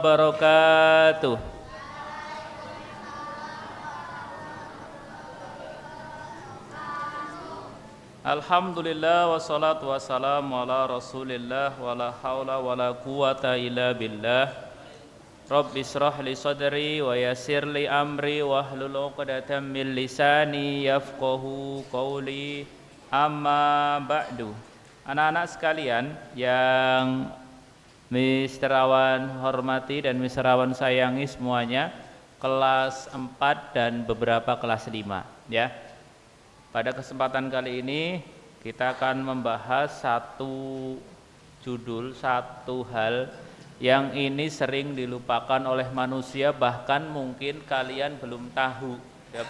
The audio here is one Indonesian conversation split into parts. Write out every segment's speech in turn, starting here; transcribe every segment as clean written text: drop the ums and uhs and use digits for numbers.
Wabarakatuh. Alhamdulillah wassalatu wassalamu ala rasulillah wala hawla wala quwata illa billah. Rabbi israh li sadri wa yassir li amri wahlul 'uqdatam min lisani yafqahu qawli. Amma ba'du. Anak-anak sekalian yang Mr. Awan hormati dan Mr. Awan sayangi semuanya, kelas 4 dan beberapa kelas 5 ya. Pada kesempatan kali ini kita akan membahas satu judul, satu hal yang ini sering dilupakan oleh manusia, bahkan mungkin kalian belum tahu ya,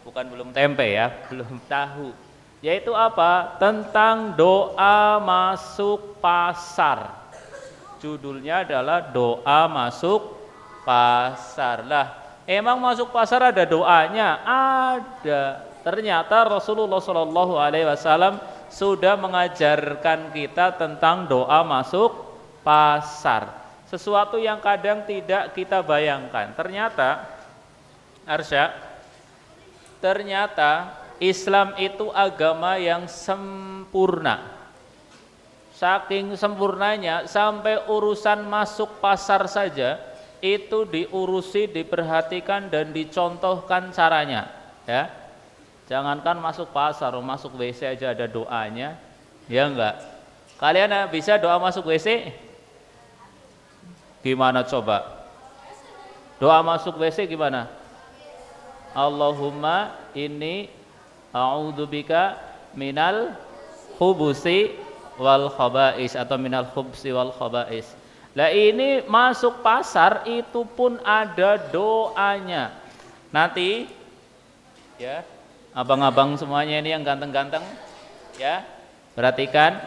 bukan belum tempe ya, belum tahu. Yaitu apa? Tentang doa masuk pasar. Judulnya adalah doa masuk pasar. Lah, emang masuk pasar ada doanya? Ada. Ternyata Rasulullah SAW sudah mengajarkan kita tentang doa masuk pasar. Sesuatu yang kadang tidak kita bayangkan. Ternyata, Arsya, ternyata Islam itu agama yang sempurna. Saking sempurnanya sampai urusan masuk pasar saja itu diurusi, diperhatikan dan dicontohkan caranya ya. Jangankan masuk pasar, masuk WC aja ada doanya. Ya enggak? Kalian bisa doa masuk WC? Gimana coba? Doa masuk WC gimana? Allahumma inni a'udzubika minal khubusi wal khaba'is atau minal khubsi wal khaba'is. Lah ini masuk pasar itu pun ada doanya. Nanti ya, abang-abang semuanya ini yang ganteng-ganteng ya, perhatikan.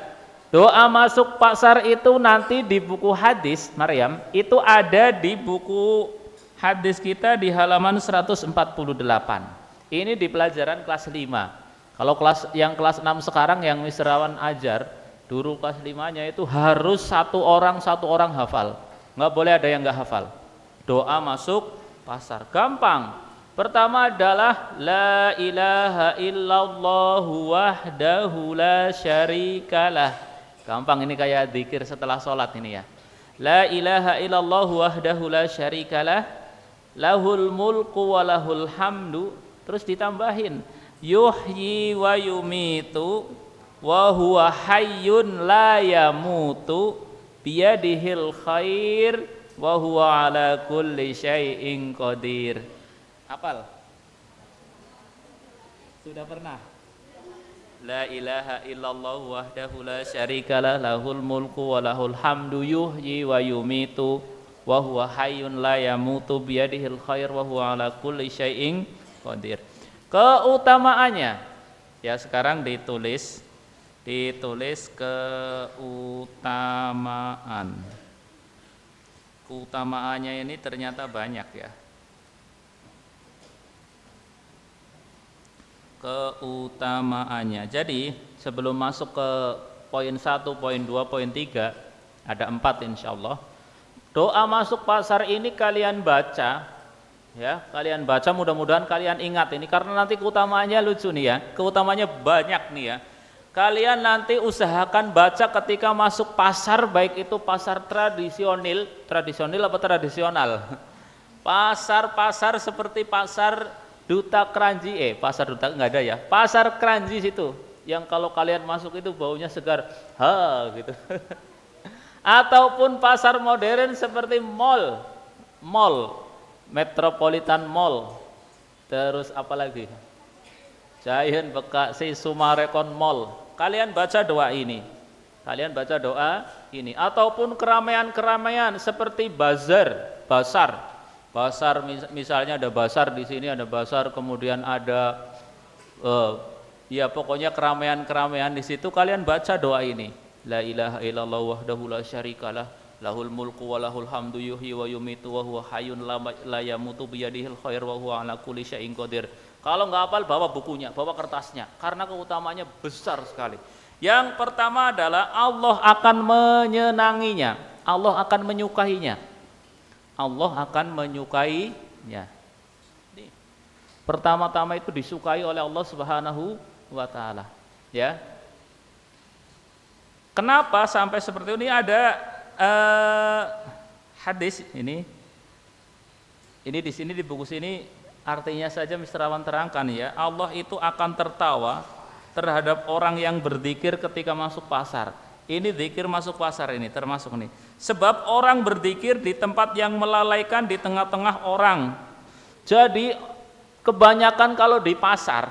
Doa masuk pasar itu nanti di buku hadis Maryam, itu ada di buku hadis kita di halaman 148. Ini di pelajaran kelas 5. Kalau kelas 6 sekarang yang Mr. Awan ajar, dulu kelas 5-nya itu harus satu orang hafal. Nggak boleh ada yang nggak hafal. Doa masuk pasar. Gampang. Pertama adalah la ilaha illallah wahdahu la syarikalah. Gampang, ini kayak zikir setelah sholat ini ya. La ilaha illallah wahdahu la syarikalah lahul mulku wa lahul hamdu. Terus ditambahin yuhyi wa yumitu wa huwa hayyun la yamutu biyadihil khair wa huwa ala kulli syai'in qadir. Hafal? Sudah pernah? La ilaha illallah wahdahu la syarikalah lahul mulku wa lahul hamdu yuhyi wa yumitu wa huwa hayyun la yamutu biyadihil khair wa huwa ala kulli syai'in qadir. Keutamaannya ya, sekarang ditulis keutamaan. Keutamaannya ini ternyata banyak ya. Keutamaannya. Jadi sebelum masuk ke poin 1, poin 2, poin 3, ada 4 insyaallah. Doa masuk pasar ini kalian baca ya, kalian baca, mudah-mudahan kalian ingat ini karena nanti keutamaannya lucu nih ya. Keutamaannya banyak nih ya. Kalian nanti usahakan baca ketika masuk pasar, baik itu pasar tradisional apa tradisional. Pasar-pasar seperti pasar Duta Kranji, pasar Duta enggak ada ya. Pasar Kranji situ, yang kalau kalian masuk itu baunya segar, gitu. Ataupun pasar modern seperti mall, Metropolitan Mall. Terus apa lagi? Giant Bekasi Sumarekon Mall. Kalian baca doa ini. Ataupun keramaian-keramaian seperti pasar, misalnya ada pasar di sini, ada pasar, kemudian ada ya pokoknya keramaian di situ, kalian baca doa ini. La ilaha illallah wahdahu la syarikalah lahul mulku wa lahul hamdu yuhyi wa yumitu wa huwa hayyun la yamutu biyadihil khair wa huwa ala kulli syai'in qadir. Kalau nggak hafal, bawa bukunya, bawa kertasnya, karena keutamanya besar sekali. Yang pertama adalah Allah akan menyenanginya, Allah akan menyukainya. Allah akan menyukainya. Pertama-tama itu disukai oleh Allah Subhanahu wa taala, ya. Kenapa sampai seperti ini? Ada hadis ini di sini di buku sini artinya saja Mr. Awan terangkan ya. Allah itu akan tertawa terhadap orang yang berzikir ketika masuk pasar. Ini zikir masuk pasar ini termasuk nih. Sebab orang berzikir di tempat yang melalaikan di tengah-tengah orang. Jadi kebanyakan kalau di pasar,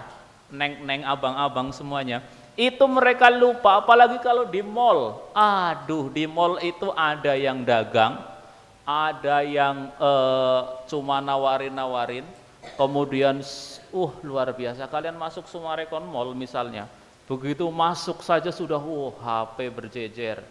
neng abang-abang semuanya, itu mereka lupa, apalagi kalau di mall. Aduh, di mall itu ada yang dagang, ada yang cuma nawarin-nawarin, kemudian luar biasa. Kalian masuk Sumarekon Mall misalnya, begitu masuk saja sudah HP berjejer,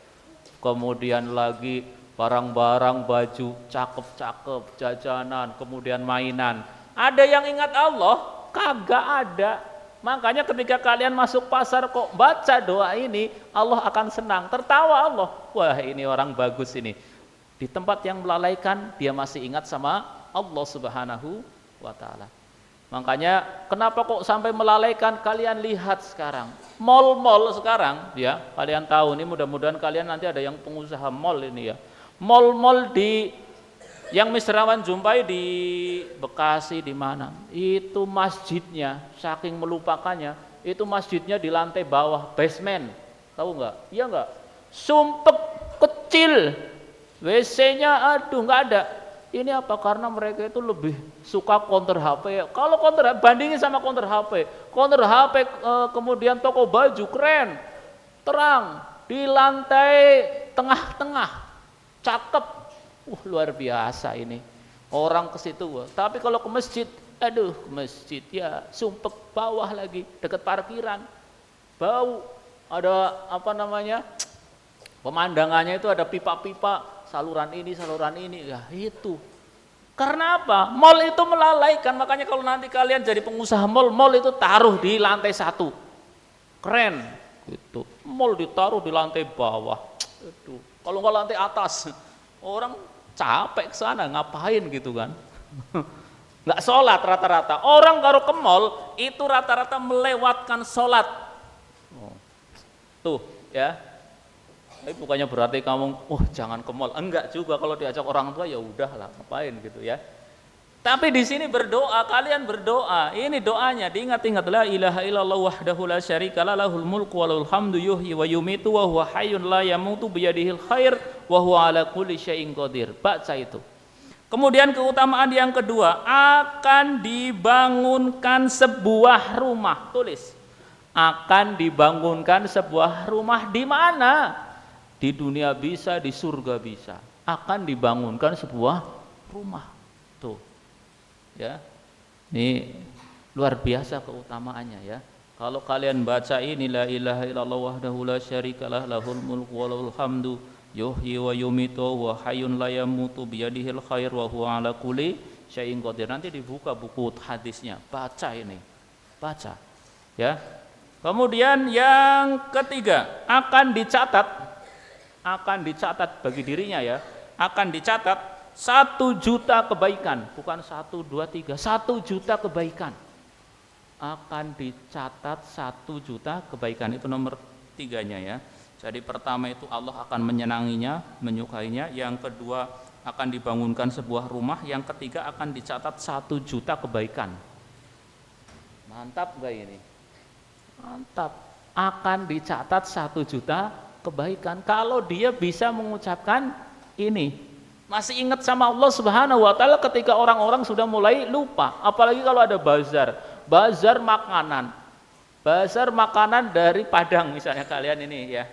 kemudian lagi barang-barang baju cakep-cakep, jajanan, kemudian mainan. Ada yang ingat Allah? Kagak ada. Makanya ketika kalian masuk pasar kok baca doa ini, Allah akan senang, tertawa Allah. Wah, ini orang bagus ini. Di tempat yang melalaikan dia masih ingat sama Allah Subhanahu wa taala. Makanya kenapa kok sampai melalaikan? Kalian lihat sekarang. Mall-mall sekarang ya, kalian tahu ini, mudah-mudahan kalian nanti ada yang pengusaha mall ini ya. Mall-mall yang Mr. Awan jumpai di Bekasi di mana? Itu masjidnya saking melupakannya, itu masjidnya di lantai bawah, basement. Tahu nggak? Iya nggak? Sumpek kecil. WC-nya aduh nggak ada. Ini apa? Karena mereka itu lebih suka counter HP. Kalau counter bandingin sama counter HP. Counter HP kemudian toko baju keren, terang, di lantai tengah-tengah, cakep. Luar biasa ini. Orang ke situ. Tapi kalau ke masjid, aduh, ke masjid ya sumpek bawah lagi, dekat parkiran. Bau. Ada apa namanya? Pemandangannya itu ada pipa-pipa, saluran ini. Ya itu. Karena apa? Mall itu melalaikan. Makanya kalau nanti kalian jadi pengusaha mall itu taruh di lantai 1. Keren gitu. Mall ditaruh di lantai bawah. Aduh. Kalau nggak lantai atas, orang capek ke sana ngapain gitu kan. Nggak sholat rata-rata. Orang kalau ke mall itu rata-rata melewatkan sholat. Tuh ya. Tapi bukannya berarti kamu jangan ke mall. Enggak juga, kalau diajak orang tua ya udahlah, ngapain gitu ya. Tapi di sini berdoa, kalian berdoa. Ini doanya, diingat-ingat, la ilaha illallah wahdahu la syarika lahul mulku wa lahul hamdu yuhyi wa yumitu wa huwa hayyun la yamutu biyadihil khair wa huwa ala kulli syai'in qadir. Baca itu. Kemudian keutamaan yang kedua, akan dibangunkan sebuah rumah. Tulis. Akan dibangunkan sebuah rumah di mana? Di dunia bisa, di surga bisa. Akan dibangunkan sebuah rumah. Tuh. Ya. Ini luar biasa keutamaannya ya. Kalau kalian baca ini, la ilaha illallah wahdahu la syarikalah lahul mulku wa lahul hamdu yuhyi wa yumitu wa hayyun la yamutu biyadihil khair wa huwa ala kulli syai'in qadir. Nanti dibuka buku hadisnya, baca ini. Baca. Ya. Kemudian yang ketiga, akan dicatat bagi dirinya ya, akan dicatat 1 juta kebaikan, bukan 1, 2, 3, 1 juta kebaikan. Akan dicatat 1 juta kebaikan, itu nomor 3-nya ya. Jadi pertama itu Allah akan menyenanginya, menyukainya. Yang kedua akan dibangunkan sebuah rumah. Yang ketiga akan dicatat 1 juta kebaikan. Mantap gak ini? Mantap. Akan dicatat 1 juta kebaikan. Kalau dia bisa mengucapkan ini, masih ingat sama Allah Subhanahu wa taala ketika orang-orang sudah mulai lupa. Apalagi kalau ada bazar makanan dari Padang misalnya, kalian ini ya.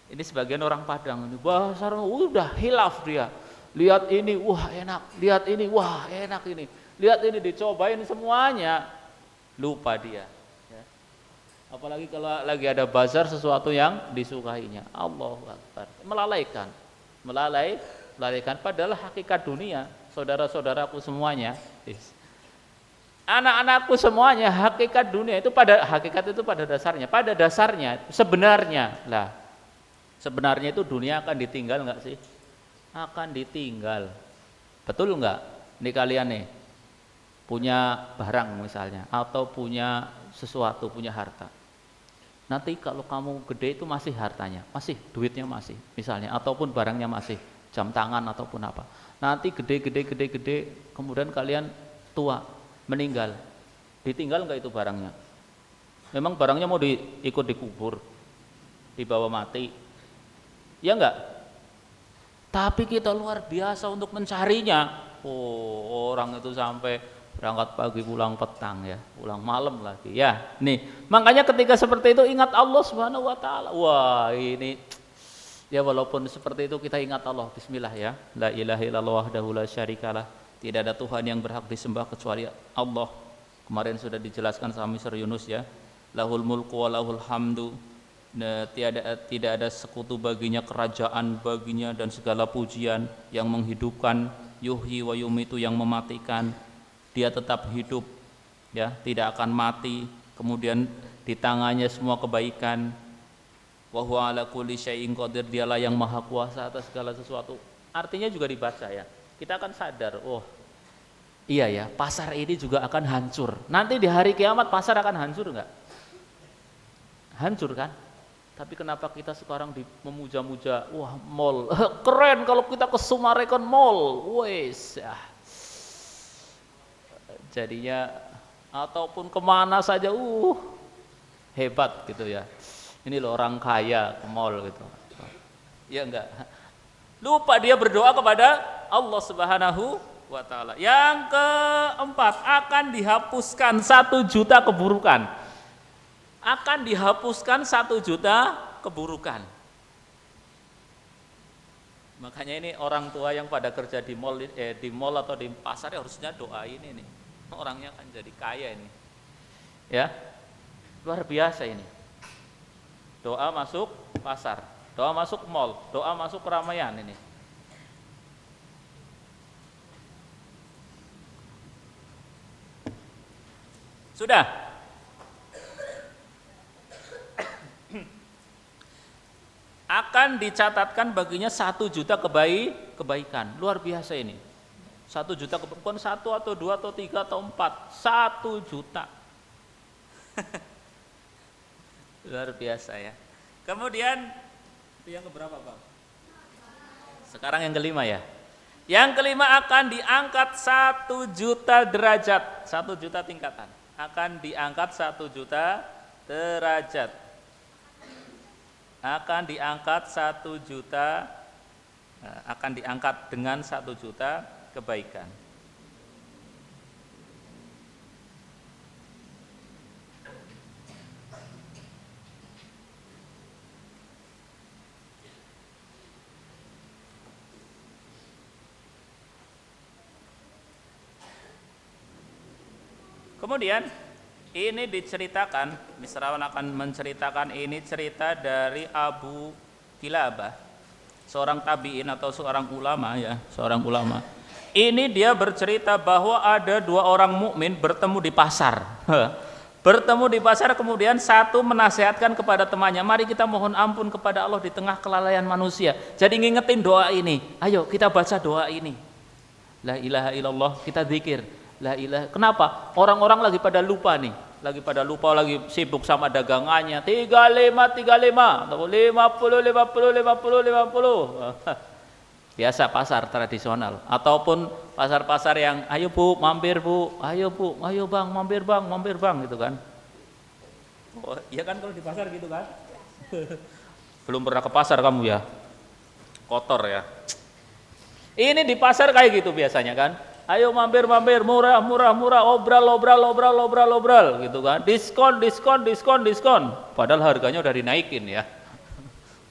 Ini sebagian orang Padang ini bazar udah hilaf dia. Lihat ini, wah enak. Lihat ini, wah enak ini. Lihat ini, dicobain semuanya. Lupa dia. Ya. Apalagi kalau lagi ada bazar sesuatu yang disukainya. Allahu Akbar. Melalaikan. Padahal hakikat dunia, saudara-saudaraku semuanya, anak-anakku semuanya, hakikat dunia itu pada dasarnya sebenarnya itu dunia akan ditinggal enggak sih? Akan ditinggal. Betul enggak? Ini kalian nih punya barang misalnya atau punya sesuatu, punya harta. Nanti kalau kamu gede itu masih hartanya, masih duitnya masih misalnya, ataupun barangnya masih, jam tangan ataupun apa. Nanti gede, kemudian kalian tua, meninggal. Ditinggal enggak itu barangnya? Memang barangnya mau ikut dikubur, dibawa mati? Ya enggak? Tapi kita luar biasa untuk mencarinya. Oh, orang itu sampai berangkat pagi pulang petang ya, pulang malam lagi ya. Nih, makanya ketika seperti itu ingat Allah Subhanahu wa taala. Wah, ini ya walaupun seperti itu kita ingat Allah. Bismillah ya. La ilaha illallah wahdahu la syarikalah. Tidak ada Tuhan yang berhak disembah kecuali Allah. Kemarin sudah dijelaskan sama Mr. Yunus ya. Lahul mulku wa lahul hamdu. Tidak ada sekutu baginya, kerajaan baginya dan segala pujian. Yang menghidupkan, yuhyi wa yumitu, yang mematikan. Dia tetap hidup ya, tidak akan mati. Kemudian di tangannya semua kebaikan. Wa huwa ala kulli syai'in qadir, dialah yang maha kuasa atas segala sesuatu. Artinya juga dibaca ya. Kita akan sadar, oh iya ya, pasar ini juga akan hancur. Nanti di hari kiamat pasar akan hancur enggak? Hancur kan? Tapi kenapa kita sekarang memuja-muja, wah mall, keren kalau kita ke Sumarekon Mall, wes ya. Jadinya ataupun kemana saja, hebat gitu ya. Ini loh orang kaya ke mall gitu. Ya enggak? Lupa dia berdoa kepada Allah Subhanahu wa taala. Yang keempat, akan dihapuskan 1 juta keburukan. Akan dihapuskan 1 juta keburukan. Makanya ini orang tua yang pada kerja di mall atau di pasar ya harusnya doa ini nih. Orangnya akan jadi kaya ini. Ya. Luar biasa ini. Doa masuk pasar, doa masuk mall, doa masuk keramaian ini. Sudah. Akan dicatatkan baginya 1 juta kebaikan. Luar biasa ini. 1 juta, bukan 1 atau 2 atau 3 atau 4, 1 juta. Luar biasa ya. Kemudian itu yang keberapa Bang? Sekarang yang kelima ya. Yang kelima, akan diangkat 1 juta derajat, 1 juta tingkatan. Akan diangkat 1 juta derajat. Akan diangkat 1 juta, akan diangkat dengan 1 juta kebaikan. Kemudian ini diceritakan, Misrawan akan menceritakan ini cerita dari Abu Kilabah, seorang tabi'in atau seorang ulama ya, seorang ulama. Ini dia bercerita bahwa ada 2 orang mukmin bertemu di pasar. Bertemu di pasar, kemudian satu menasihatkan kepada temannya, mari kita mohon ampun kepada Allah di tengah kelalaian manusia. Jadi ngingetin doa ini. Ayo kita baca doa ini. La ilaha illallah, kita zikir. La ilaha. Kenapa? Orang-orang lagi pada lupa nih. Lagi pada lupa, lagi sibuk sama dagangannya. 35 atau 50 50. Biasa pasar tradisional ataupun pasar-pasar yang ayo Bu, mampir Bu, ayo Bu, ayo Bang, mampir Bang gitu kan. Oh, iya kan kalau di pasar gitu kan. Belum pernah ke pasar kamu ya. Kotor ya. Ini di pasar kayak gitu biasanya kan. Ayo mampir, murah, obral gitu kan. Diskon. Padahal harganya udah dinaikin ya.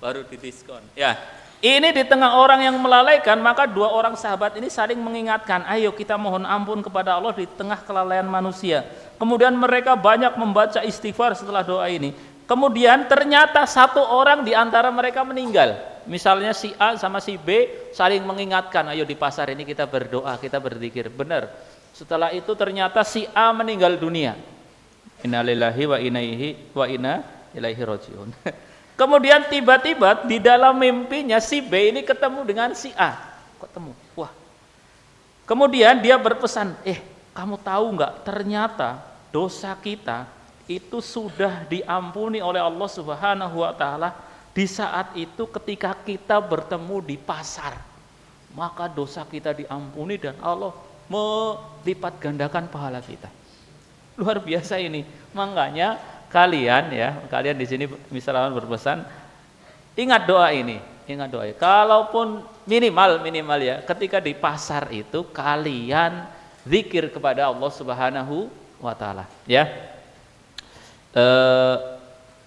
Baru didiskon. Ya. Ini di tengah orang yang melalaikan, maka 2 orang sahabat ini saling mengingatkan, ayo kita mohon ampun kepada Allah di tengah kelalaian manusia. Kemudian mereka banyak membaca istighfar setelah doa ini. Kemudian ternyata 1 orang di antara mereka meninggal. Misalnya si A sama si B saling mengingatkan, ayo di pasar ini kita berdoa, kita berzikir. Benar. Setelah itu ternyata si A meninggal dunia. Innalillahi wa inna ilaihi rajiun. Kemudian tiba-tiba di dalam mimpinya si B ini ketemu dengan si A. Ketemu. Wah. Kemudian dia berpesan, kamu tahu nggak, ternyata dosa kita itu sudah diampuni oleh Allah Subhanahu wa taala di saat itu ketika kita bertemu di pasar. Maka dosa kita diampuni dan Allah melipat gandakan pahala kita. Luar biasa ini. Makanya kalian di sini misalnya berpesan, ingat doa ini, ingat doa. Kalaupun minimal ya, ketika di pasar itu kalian zikir kepada Allah Subhanahu wa taala, ya.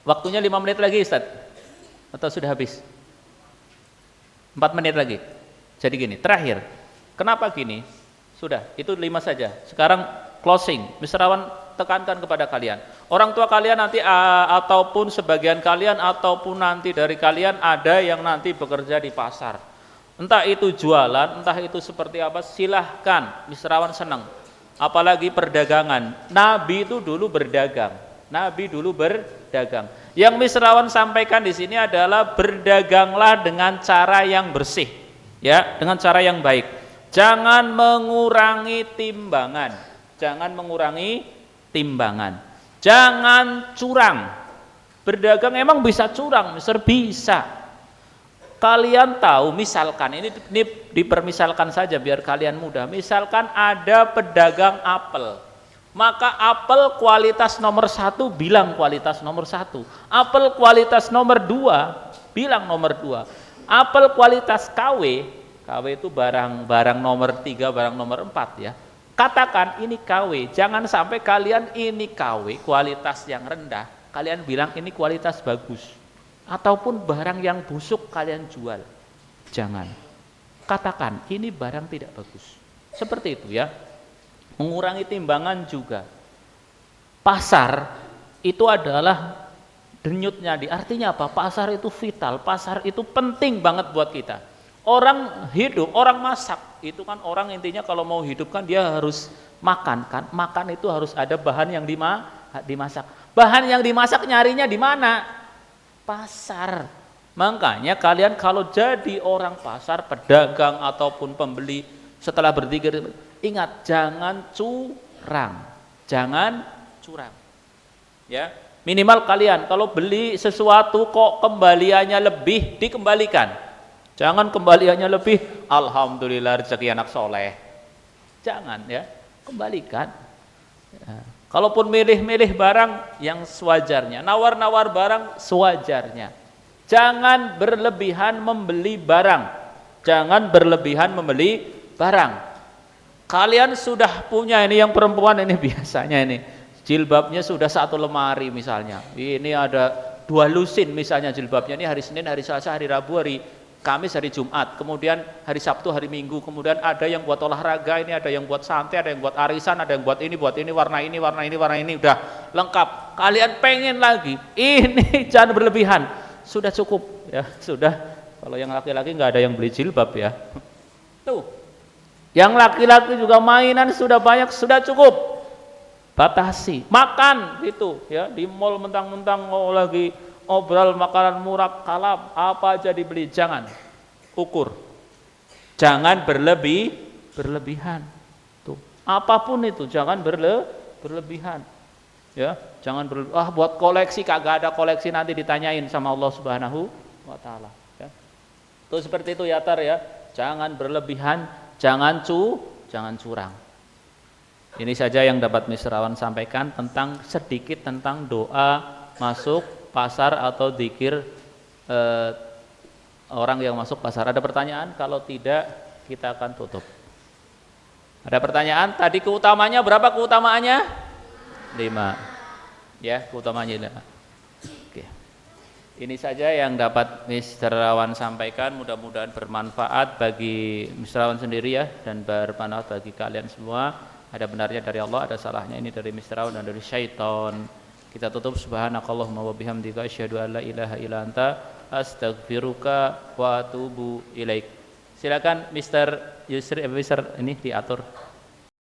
Waktunya 5 menit lagi, Ustaz. Atau sudah habis? 4 menit lagi. Jadi gini, terakhir. Kenapa gini? Sudah, itu 5 saja. Sekarang closing. Mr. Rawan tekankan kepada kalian. Orang tua kalian nanti ataupun sebagian kalian ataupun nanti dari kalian ada yang nanti bekerja di pasar. Entah itu jualan, entah itu seperti apa, silahkan. Mr. Rawan senang. Apalagi perdagangan. Nabi itu dulu berdagang. Yang Mr. Rawan sampaikan di sini adalah berdaganglah dengan cara yang bersih, ya, dengan cara yang baik. Jangan mengurangi timbangan. Jangan curang. Berdagang emang bisa curang, Mister, bisa. Kalian tahu, misalkan ini dipermisalkan saja biar kalian mudah. Misalkan ada pedagang apel, maka apel kualitas nomor 1 bilang kualitas nomor 1, apel kualitas nomor 2 bilang nomor 2, apel kualitas KW itu barang nomor 3, barang nomor 4, ya. Katakan ini KW, jangan sampai kalian ini KW kualitas yang rendah, kalian bilang ini kualitas bagus. Ataupun barang yang busuk kalian jual. Jangan. Katakan ini barang tidak bagus. Seperti itu, ya. Mengurangi timbangan juga. Pasar itu adalah denyutnya artinya apa? Pasar itu vital, pasar itu penting banget buat kita. Orang hidup, orang masak, itu kan orang intinya kalau mau hidup kan dia harus makan kan. Makan itu harus ada bahan yang dimasak. Bahan yang dimasak nyarinya di mana? Pasar. Makanya kalian kalau jadi orang pasar, pedagang ataupun pembeli, setelah berzikir ingat jangan curang. Ya, minimal kalian kalau beli sesuatu kok kembaliannya lebih, dikembalikan. Jangan kembaliannya lebih, alhamdulillah rezeki anak soleh. Jangan, ya, kembalikan. Ya. Kalaupun milih-milih barang yang sewajarnya, nawar-nawar barang sewajarnya. Jangan berlebihan membeli barang. Kalian sudah punya ini yang perempuan ini biasanya ini. Jilbabnya sudah 1 lemari misalnya. Ini ada 2 lusin misalnya jilbabnya. Ini hari Senin, hari Selasa, hari Rabu, hari Kamis, hari Jumat, kemudian hari Sabtu, hari Minggu, kemudian ada yang buat olahraga, ini ada yang buat santai, ada yang buat arisan, ada yang buat ini, warna ini, udah lengkap. Kalian pengen lagi, ini jangan berlebihan, sudah cukup, ya, sudah. Kalau yang laki-laki nggak ada yang beli jilbab, ya. Tuh, yang laki-laki juga mainan sudah banyak, sudah cukup. Batasi, makan itu, ya, di mall mentang-mentang mau lagi obrol makanan murah kalap, apa aja dibeli, jangan. Ukur. Jangan berlebihan. Tuh. Apapun itu jangan berlebihan. Ya, jangan buat koleksi, kagak ada koleksi nanti ditanyain sama Allah Subhanahu wa taala, ya. Tuh seperti itu ya, Tar, ya. Jangan berlebihan, jangan curang. Ini saja yang dapat Mr. Rawan sampaikan sedikit tentang doa masuk pasar atau zikir orang yang masuk pasar. Ada pertanyaan? Kalau tidak, kita akan tutup. Ada pertanyaan? Tadi keutamanya berapa keutamaannya? 5. Ya, keutamaannya 5. Oke. Ini saja yang dapat Mr. Rawan sampaikan. Mudah-mudahan bermanfaat bagi Mr. Rawan sendiri, ya, dan bermanfaat bagi kalian semua. Ada benarnya dari Allah, ada salahnya ini dari Mr. Rawan dan dari syaitan. Kita tutup, subhanakallahumma wa bihamdika asyhadu an la ilaha illa anta astaghfiruka wa atubu ilaik. Silakan Mr. Yusri, Mr. ini diatur.